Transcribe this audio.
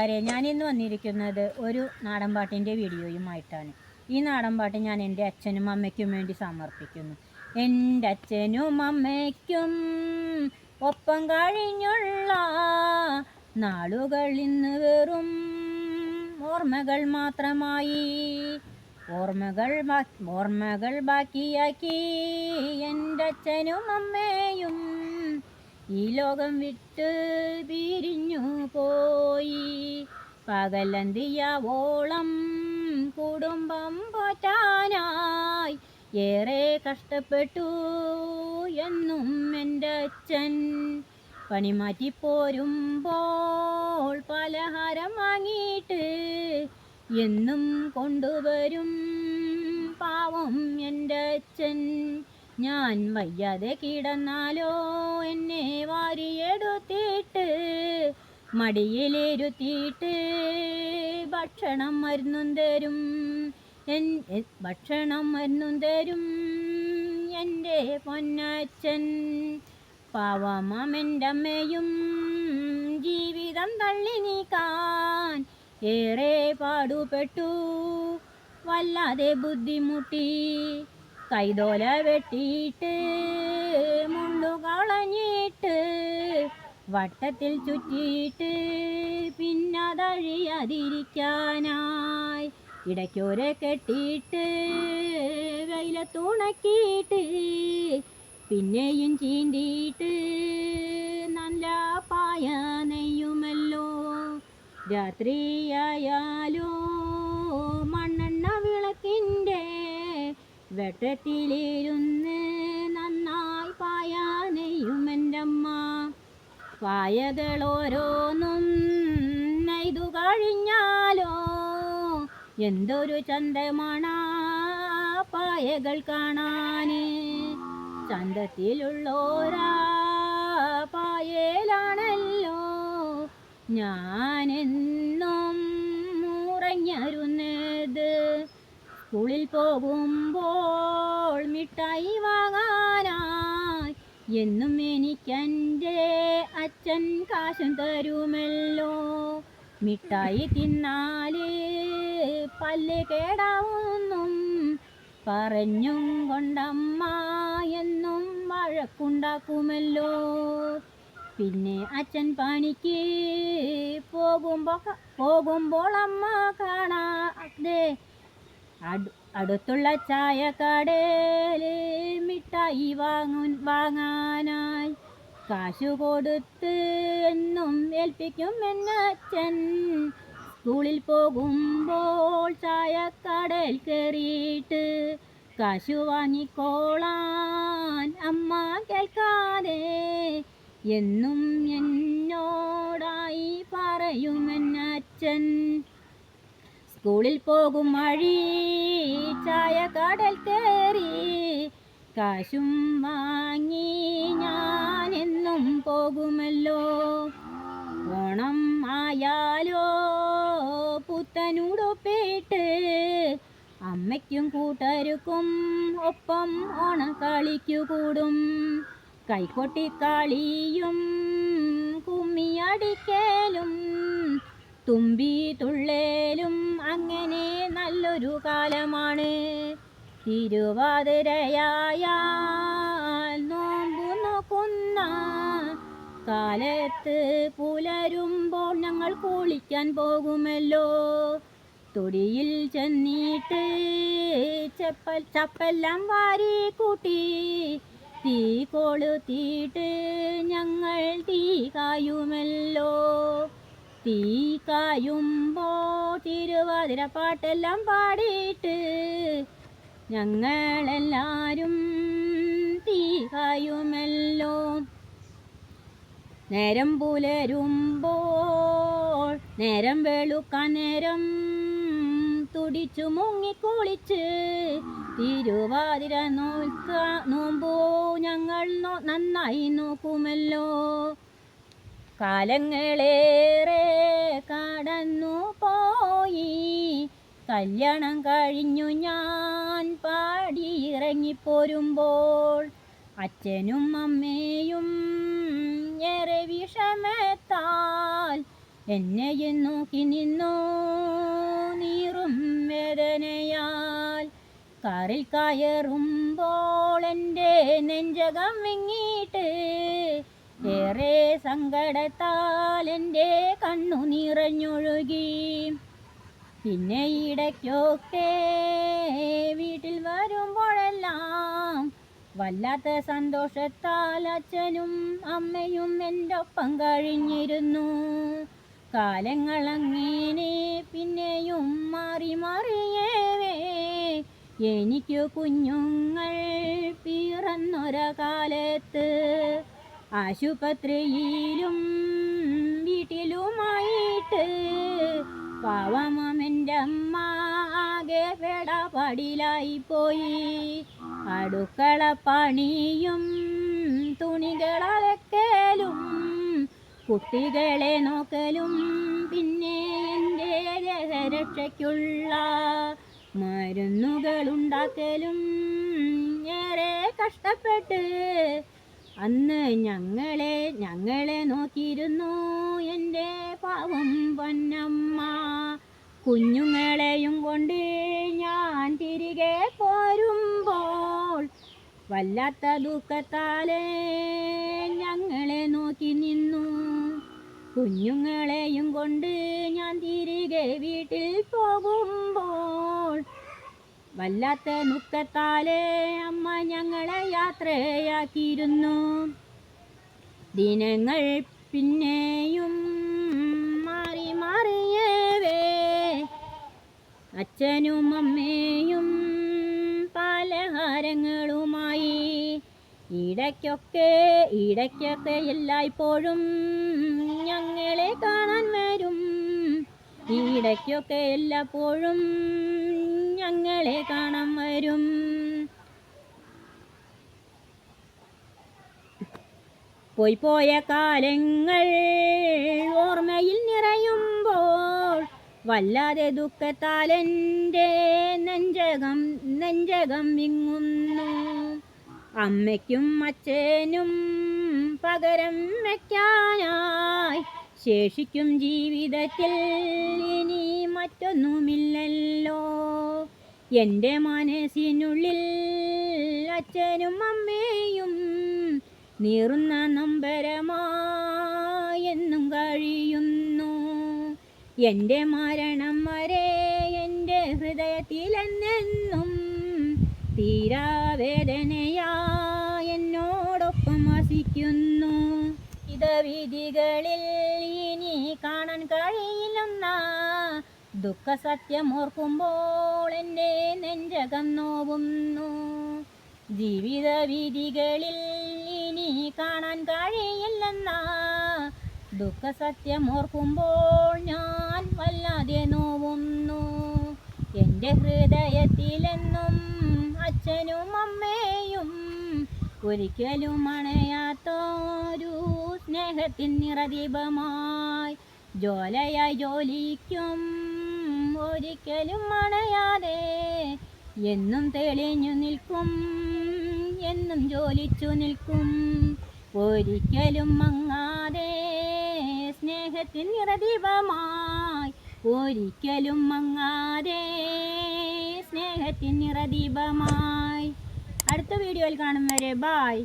കൂട്ടുകാരെ, ഞാനിന്ന് വന്നിരിക്കുന്നത് ഒരു നാടൻപാട്ടിൻ്റെ വീഡിയോയുമായിട്ടാണ്. ഈ നാടൻപാട്ട് ഞാൻ എൻ്റെ അച്ഛനും അമ്മയ്ക്കും വേണ്ടി സമർപ്പിക്കുന്നു. എൻ്റെ അച്ഛനും അമ്മയ്ക്കും ഒപ്പം കഴിഞ്ഞുള്ള നാളുകൾ ഇന്ന് വെറും ഓർമ്മകൾ മാത്രമായി. ഓർമ്മകൾ ബാക്കിയാക്കി എൻ്റെ അച്ഛനും അമ്മയും ഈ ലോകം വിട്ട് പിരിഞ്ഞു പോയി. പകലന്തിയാവോളം കുടുംബം പോറ്റാനായി ഏറെ കഷ്ടപ്പെട്ടു എന്നും എൻ്റെ അച്ഛൻ. പണിമാറ്റി പോരുമ്പോൾ പലഹാരം വാങ്ങിയിട്ട് എന്നും കൊണ്ടുവരും പാവം എൻ്റെ അച്ഛൻ. ഞാൻ വയ്യാതെ കിടന്നാലോ എന്നെ വാരിയെടുത്തിട്ട് മടിയിലിരുത്തിയിട്ട് ഭക്ഷണം മരുന്നും തരും എൻ്റെ പൊന്നച്ഛൻ. പാവമാമെൻ്റെ അമ്മയും ജീവിതം തള്ളി നീക്കാൻ ഏറെ പാടുപെട്ടു, വല്ലാതെ ബുദ്ധിമുട്ടി. കൈതോല വെട്ടിയിട്ട് മുള്ളു കളഞ്ഞിട്ട് വട്ടത്തിൽ ചുറ്റിയിട്ട് പിന്നതഴിയാതിരിക്കാനായി ഇടയ്ക്കൊരെ കെട്ടിയിട്ട് വെയിലത്തുണക്കിയിട്ട് പിന്നെയും ചീന്തിയിട്ട് നല്ല പായ നെയ്യുമല്ലോ. രാത്രിയായാലോ മണ്ണെണ്ണ വിളക്കിൻ്റെ വെട്ടത്തിലിരുന്ന് നന്നായി പായ നെയ്യുമെൻ്റെ അമ്മ. പായകളോരോന്നും നെയ്തു കഴിഞ്ഞാലോ എന്തൊരു ചന്തമാണാ പായകൾ കാണാൻ. ചന്തത്തിലുള്ളോരാ പായലാണല്ലോ ഞാനെന്നും ഉറങ്ങിയിരുന്നത്. സ്കൂളിൽ പോകുമ്പോൾ മിഠായി വാങ്ങാനായി എന്നും എനിക്കെൻ്റെ അച്ഛൻ കാശും തരുമല്ലോ. മിഠായി തിന്നാല് പല്ല് കേടാവുന്നും പറഞ്ഞും കൊണ്ടമ്മ എന്നും വഴക്കുണ്ടാക്കുമല്ലോ. പിന്നെ അച്ഛൻ പണിക്ക് പോകുമ്പോൾ അമ്മ കാണാതെ അടുത്തുള്ള ചായക്കടയിൽ മിഠായി വാങ്ങാനായി കാശു കൊടുത്ത് എന്നും ഏൽപ്പിക്കും എന്നച്ഛൻ. സ്കൂളിൽ പോകുമ്പോൾ ചായക്കടയിൽ കയറിയിട്ട് കാശു വാങ്ങിക്കോളാൻ അമ്മ കേൾക്കാതെ എന്നും എന്നോടായി പറയുമെന്നച്ഛൻ. സ്കൂളിൽ പോകും വഴി ചായക്കടയിൽ കയറി കാശും വാങ്ങി ഞാനെന്നും പോകുമല്ലോ. ഓണം ആയാലോ പുത്തനുടുപ്പിട്ട് അമ്മയ്ക്കും കൂട്ടർക്കും ഒപ്പം ഓണം കളിക്കു കൂടും. കൈകൊട്ടിക്കളിയും കുമ്മിയടിക്കലും തുമ്പി തുള്ളലും അങ്ങനെ നല്ലൊരു കാലമാണ്. തിരുവാതിരയായാൽ നോമ്പു നോക്കുന്ന കാലത്ത് പുലരുമ്പോൾ ഞങ്ങൾ കുളിക്കാൻ പോകുമല്ലോ. തൊടിയിൽ ചെന്നിട്ട് ചപ്പെല്ലാം വാരി കൂട്ടി തീ കൊളുത്തിയിട്ട് ഞങ്ങൾ തീ കായുമല്ലോ. തീ കായുമ്പോൾ തിരുവാതിര പാട്ടെല്ലാം പാടിയിട്ട് ഞങ്ങളെല്ലാവരും തീ കായുമല്ലോ. നേരം പുലരുമ്പോൾ നേരം വെളുക്കാൻ നേരം തുടിച്ചു മുങ്ങിക്കുളിച്ച് തിരുവാതിര നോമ്പോ ഞങ്ങൾ നന്നായി നോക്കുമല്ലോ. കാലങ്ങളേറെ കടന്നു പോയി, കല്യാണം കഴിഞ്ഞു ഞാൻ പാടിയിറങ്ങിപ്പോരുമ്പോൾ അച്ഛനും അമ്മയും ഏറെ വിഷമത്താൽ എന്നെയും നോക്കി നിന്നു നീറും വേദനയാൽ. കാറിൽ കയറുമ്പോൾ എൻ്റെ നെഞ്ചകം വിങ്ങിയിട്ട് ഏറെ സങ്കടത്താൽ എൻ്റെ കണ്ണു നിറഞ്ഞൊഴുകി. പിന്നെ ഇടയ്ക്കൊക്കെ വീട്ടിൽ വരുമ്പോഴെല്ലാം വല്ലാത്ത സന്തോഷത്താൽ അച്ഛനും അമ്മയും എൻ്റെ ഒപ്പം കഴിഞ്ഞിരുന്നു. കാലങ്ങളങ്ങനെ പിന്നെയും മാറി മാറിയേവേ എനിക്ക് കുഞ്ഞുങ്ങൾ പിറന്നൊര കാലത്ത് ആശുപത്രിയിലും വീട്ടിലുമായിട്ട് പാവമെൻ്റെ അമ്മ ആകെ പെടപാടിലായിപ്പോയി. അടുക്കള പണിയും തുണികളലക്കലും കുട്ടികളെ നോക്കലും പിന്നെ എൻ്റെ രക്ഷയ്ക്കുള്ള മരുന്നുകളുണ്ടാക്കലും ഏറെ കഷ്ടപ്പെട്ട് അന്ന് ഞങ്ങളെ നോക്കിയിരുന്നു എൻ്റെ പാവം പൊന്നമ്മ. കുഞ്ഞുങ്ങളെയും കൊണ്ട് ഞാൻ തിരികെ പോരുമ്പോൾ വല്ലാത്ത ദുഃഖത്താലേ ഞങ്ങളെ നോക്കി നിന്നു. കുഞ്ഞുങ്ങളെയും കൊണ്ട് ഞാൻ തിരികെ വീട്ടിൽ പോകുമ്പോൾ വല്ലാത്ത ദുഃഖത്താലേ അമ്മ ഞങ്ങളെ യാത്രയാക്കിയിരുന്നു. ദിനങ്ങൾ പിന്നെയും മാറി മാറിയേവേ അച്ഛനും അമ്മയും പലഹാരങ്ങളുമായി ഇടയ്ക്കൊക്കെ എല്ലായ്പ്പോഴും ഞങ്ങളെ കാണാൻ വരും. ഇടയ്ക്കൊക്കെ എല്ലായ്പ്പോഴും ഞങ്ങളെ കാണാൻ വരും. പോയ കാലങ്ങൾ ഓർമ്മയിൽ നിറയുമ്പോൾ വല്ലാതെ ദുഃഖത്താൽ എൻ്റെ നെഞ്ചകം വിങ്ങുന്നു. അമ്മയ്ക്കും അച്ഛനും പകരം വയ്ക്കാനായി ശേഷിക്കും ജീവിതത്തിൽ ഇനി മറ്റൊന്നുമില്ലല്ലോ. എൻ്റെ മനസ്സിനുള്ളിൽ അച്ഛനും അമ്മയും നീറുന്ന നൊമ്പരമായെന്നും കഴിയുന്നു. എൻ്റെ മരണം വരെ എൻ്റെ ഹൃദയത്തിലെന്നെന്നും തീരാവേദനയാ എന്നോടൊപ്പം വസിക്കുന്നു. വിധികളിൽ ഇനി കാണാൻ കഴിയില്ലെന്ന ദുഃഖസത്യമോർക്കുമ്പോൾ എൻ്റെ നെഞ്ചകം നോവുന്നു. ജീവിത വിധികളിൽ ഇനി കാണാൻ കഴിയില്ലെന്ന ദുഃഖസത്യമോർക്കുമ്പോൾ ഞാൻ വല്ലാതെ നോവുന്നു. എൻ്റെ ഹൃദയത്തിലെന്നും അച്ഛനും അമ്മയും ഒരിക്കലും അണയാത്തൊരു സ്നേഹത്തിൻ നിറദീപമായി ജ്വാലയായി ജോലിക്കും ഒരിക്കലും അണയാതെ എന്നും തെളിഞ്ഞു നിൽക്കും, എന്നും ജോലിച്ചു നിൽക്കും. ഒരിക്കലും മങ്ങാതെ സ്നേഹത്തിൻ നിറദീപമായി, ഒരിക്കലും മങ്ങാതെ സ്നേഹത്തിൻ നിറദീപമായി. അടുത്ത വീഡിയോയിൽ കാണും വരെ ബായ്.